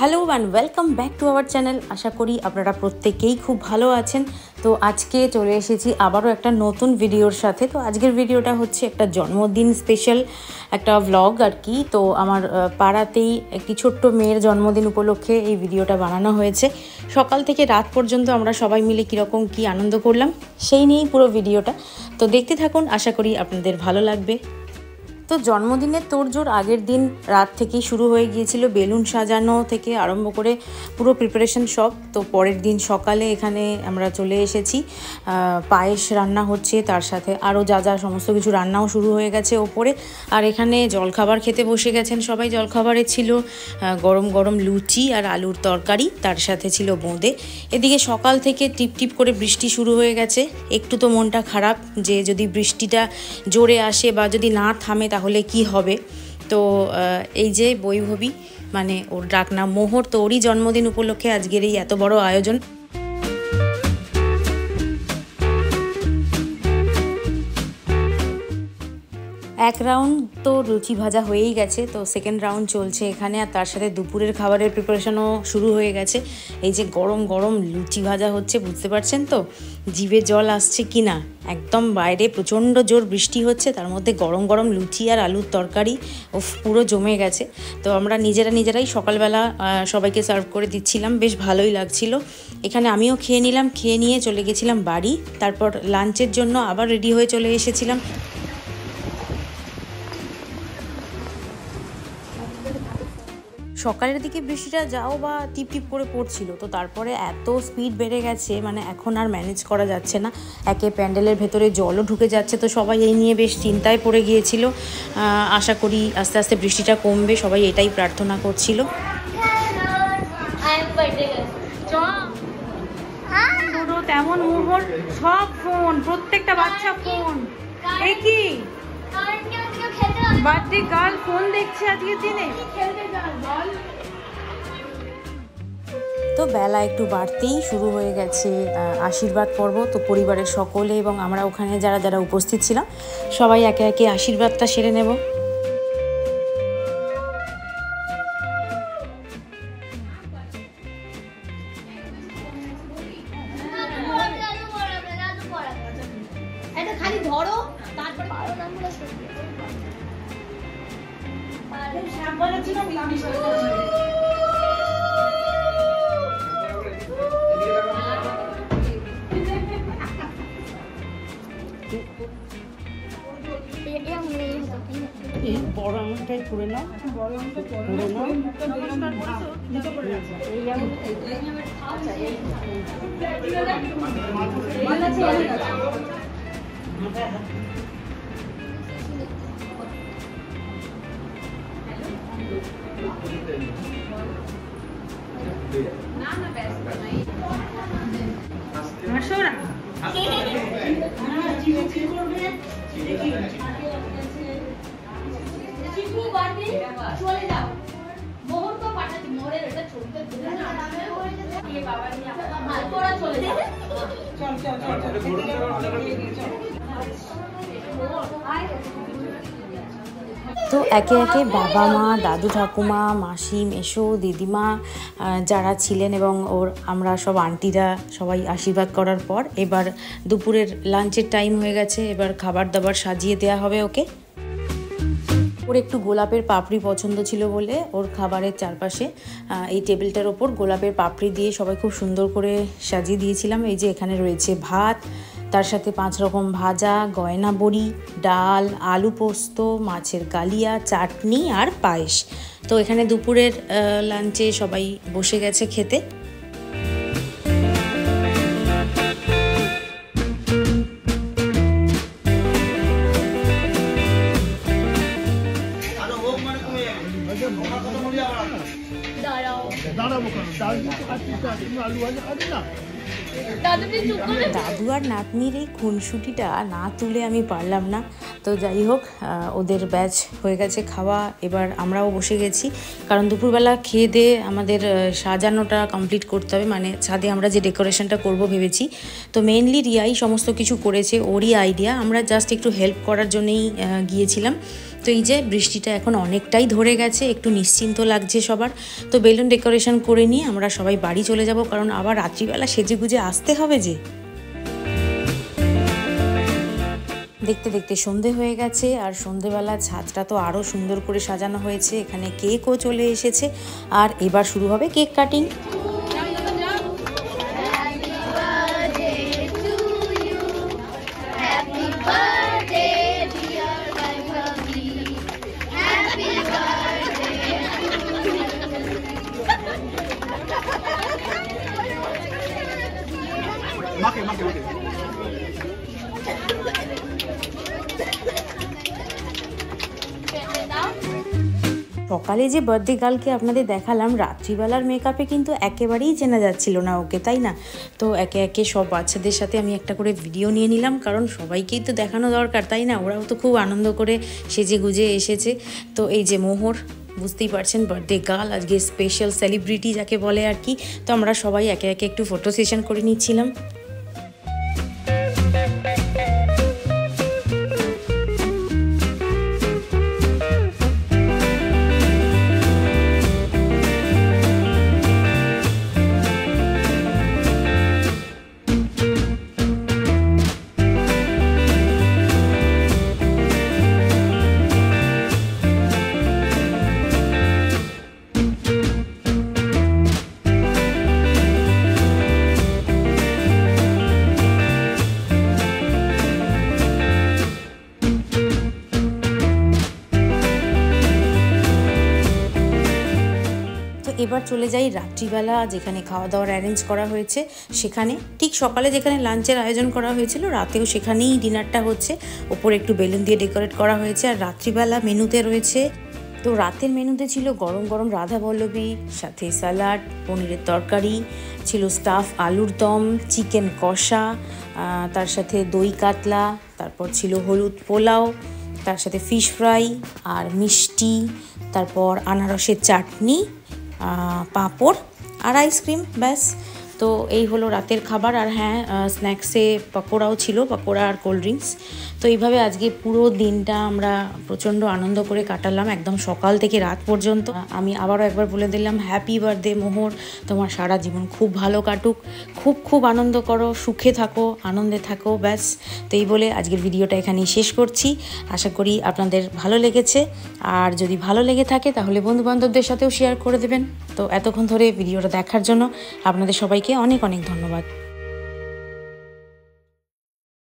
Hello and welcome back to our channel. আশা করি আপনারা প্রত্যেকেই খুব ভালো আছেন। তো আজকে চলে এসেছি আবারও একটা নতুন ভিডিওর সাথে। তো আজকের ভিডিওটা হচ্ছে একটা জন্মদিন স্পেশাল একটা ভ্লগ আর কি। তো আমার পাড়াতেই একটি ছোট্ট মেয়ের জন্মদিন উপলক্ষে এই ভিডিওটা বানানো হয়েছে। সকাল থেকে রাত পর্যন্ত আমরা সবাই মিলে কীরকম কী আনন্দ করলাম সেই নিয়েই পুরো ভিডিওটা। তো দেখতে থাকুন, আশা করি আপনাদের ভালো লাগবে। তো জন্মদিনের তোড়জোড় আগের দিন রাত থেকেই শুরু হয়ে গিয়েছিল, বেলুন সাজানো থেকে আরম্ভ করে পুরো প্রিপারেশন সব। তো পরের দিন সকালে এখানে আমরা চলে এসেছি, পায়েস রান্না হচ্ছে, তার সাথে আরও যা যা সমস্ত কিছু রান্নাও শুরু হয়ে গেছে ওপরে। আর এখানে জলখাবার খেতে বসে গেছেন সবাই। জলখাবারে ছিল গরম গরম লুচি আর আলুর তরকারি, তার সাথে ছিল বোঁদে। এদিকে সকাল থেকে টিপ টিপ করে বৃষ্টি শুরু হয়ে গেছে। একটু তো মনটা খারাপ যে যদি বৃষ্টিটা জোরে আসে বা যদি না থামে তাহলে কি হবে। তো এই যে বৈভবী, মানে ওর ডাকনাম মোহর, তো ওরই জন্মদিন উপলক্ষে আজকের এই এত বড় আয়োজন। এক রাউন্ড তো লুচি ভাজা হয়েই গেছে, তো সেকেন্ড রাউন্ড চলছে এখানে। আর তার সাথে দুপুরের খাবারের প্রিপারেশনও শুরু হয়ে গেছে। এই যে গরম গরম লুচি ভাজা হচ্ছে, বুঝতে পারছেন তো জিভে জল আসছে কি না। একদম বাইরে প্রচণ্ড জোর বৃষ্টি হচ্ছে, তার মধ্যে গরম গরম লুচি আর আলুর তরকারি পুরো জমে গেছে। তো আমরা নিজেরাই সকালবেলা সবাইকে সার্ভ করে দিচ্ছিলাম, বেশ ভালোই লাগছিল। এখানে আমিও খেয়ে নিলাম, খেয়ে নিয়ে চলে গেছিলাম বাড়ি। তারপর লাঞ্চের জন্য আবার রেডি হয়ে চলে এসেছিলাম। সকালের দিকে বৃষ্টিটা যাও বা টিপ টিপ করে পড়ছিল, তো তারপরে এত স্পিড বেড়ে গেছে, মানে এখন আর ম্যানেজ করা যাচ্ছে না। একে প্যান্ডেলের ভেতরে জলও ঢুকে যাচ্ছে, তো সবাই এই নিয়ে বেশ চিন্তায় পড়ে গিয়েছিল। আশা করি আস্তে আস্তে বৃষ্টিটা কমবে, সবাই এটাই প্রার্থনা করছিল। তেমন মোহর সব ফোন, প্রত্যেকটা বাচ্চা ফোন। এই কি বার্থডে গার্ল ফোন দেখছে আজকের দিনে। তো বেলা একটু বাড়তেই শুরু হয়ে গেছে আশীর্বাদ পর্ব। তো পরিবারের সকলে এবং আমরা ওখানে যারা যারা উপস্থিত ছিলাম সবাই একে একে আশীর্বাদটা সেরে নেব। এই বড় আঙুলটাই করে নাও, বড় আঙুলটা করে নাও। চলে যাও, মোহর তো পাঠাচ্ছি, মোহরের এটা ছবিটা তুলে না দিয়ে বাবা নিয়ে তোরা চলে যাও। চল চল তো একে একে বাবা মা, দাদু ঠাকুমা, মাসি, মেসো, দিদিমা যারা ছিলেন এবং আমরা সব আন্টিরা সবাই আশীর্বাদ করার পর এবার দুপুরের লাঞ্চের টাইম হয়ে গেছে। এবার খাবার দাবার সাজিয়ে দেওয়া হবে ওকে। ওর একটু গোলাপের পাপড়ি পছন্দ ছিল বলে ওর খাবারের চারপাশে এই টেবিলটার ওপর গোলাপের পাপড়ি দিয়ে সবাই খুব সুন্দর করে সাজিয়ে দিয়েছিলাম। এই যে এখানে রয়েছে ভাত, তার সাথে 5 রকম ভাজা, গয়না বড়ি, ডাল, আলু পোস্ত, মাছের কালিয়া, চাটনি আর পায়েস। তো এখানে দুপুরের লাঞ্চে সবাই বসে গেছে খেতে। দাদু আর নাতনির এই খুনসুটিটা না তুলে আমি পারলাম না। তো যাই হোক, ওদের ব্যাচ হয়ে গেছে খাওয়া, এবার আমরাও বসে গেছি। কারণ দুপুরবেলা খেয়ে দিয়ে আমাদের সাজানোটা কমপ্লিট করতে হবে, মানে ছাদে আমরা যে ডেকোরেশনটা করব ভেবেছি। তো মেইনলি রিয়াই সমস্ত কিছু করেছে, ওরই আইডিয়া, আমরা জাস্ট একটু হেল্প করার জন্যই গিয়েছিলাম। তো এই যে বৃষ্টিটা এখন অনেকটাই ধরে গেছে, একটু নিশ্চিন্ত লাগছে সবার। তো বেলুন ডেকোরেশন করে নিয়ে আমরা সবাই বাড়ি চলে যাব, কারণ আবার রাত্রিবেলা সেজে গুজে আসতে হবে যে। দেখতে দেখতে সন্ধে হয়ে গেছে, আর সন্ধেবেলা ছাদটা তো আরও সুন্দর করে সাজানো হয়েছে। এখানে কেকও চলে এসেছে, আর এবার শুরু হবে কেক কাটিং। সকালে যে বার্থডে গার্লকে আপনাদের দেখালাম, রাত্রিবেলার মেকআপে কিন্তু একেবারেই চেনা যাচ্ছিল না ওকে, তাই না? তো একে একে সব বাচ্চাদের সাথে আমি একটা করে ভিডিও নিয়ে নিলাম, কারণ সবাইকেই তো দেখানো দরকার, তাই না? ওরাও তো খুব আনন্দ করে সেজে গুজে এসেছে। তো এই যে মোহর, বুঝতেই পারছেন বার্থডে গার্ল, আজকে স্পেশাল সেলিব্রিটি যাকে বলে আর কি। তো আমরা সবাই একে একে একটু ফটো সেশন করে নিচ্ছিলাম। এবার চলে যাই রাত্রিবেলা, যেখানে খাওয়া দাওয়ার অ্যারেঞ্জ করা হয়েছে সেখানে। ঠিক সকালে যেখানে লাঞ্চের আয়োজন করা হয়েছিল, রাতেও সেখানেই ডিনারটা হচ্ছে। ওপরে একটু বেলুন দিয়ে ডেকোরেট করা হয়েছে। আর রাত্রিবেলা মেনুতে রয়েছে, তো রাতের মেনুতে ছিল গরম গরম রাধা বল্লভী, সাথে স্যালাড, পনিরের তরকারি ছিল, স্টাফ আলুর দম, চিকেন কষা, তার সাথে দই কাতলা, তারপর ছিল হলুদ পোলাও, তার সাথে ফিশ ফ্রাই আর মিষ্টি, তারপর আনারসের চাটনি, পাঁপড় আর আইসক্রিম, ব্যাস। তো এই হলো রাতের খাবার। আর হ্যাঁ, স্ন্যাক্সে পকোড়াও ছিল, পকোড়া আর কোল্ড ড্রিঙ্কস। তো এইভাবে আজকে পুরো দিনটা আমরা প্রচণ্ড আনন্দ করে কাটালাম, একদম সকাল থেকে রাত পর্যন্ত। আমি আবারও একবার বলে দিলাম, হ্যাপি বার্থডে মোহর, তোমার সারা জীবন খুব ভালো কাটুক, খুব খুব আনন্দ করো, সুখে থাকো, আনন্দে থাকো, ব্যাস। তো এই বলে আজকের ভিডিওটা এখানেই শেষ করছি। আশা করি আপনাদের ভালো লেগেছে, আর যদি ভালো লেগে থাকে তাহলে বন্ধুবান্ধবদের সাথেও শেয়ার করে দেবেন। তো এতক্ষণ ধরে ভিডিওটা দেখার জন্য আপনাদের সবাইকে অনেক অনেক ধন্যবাদ।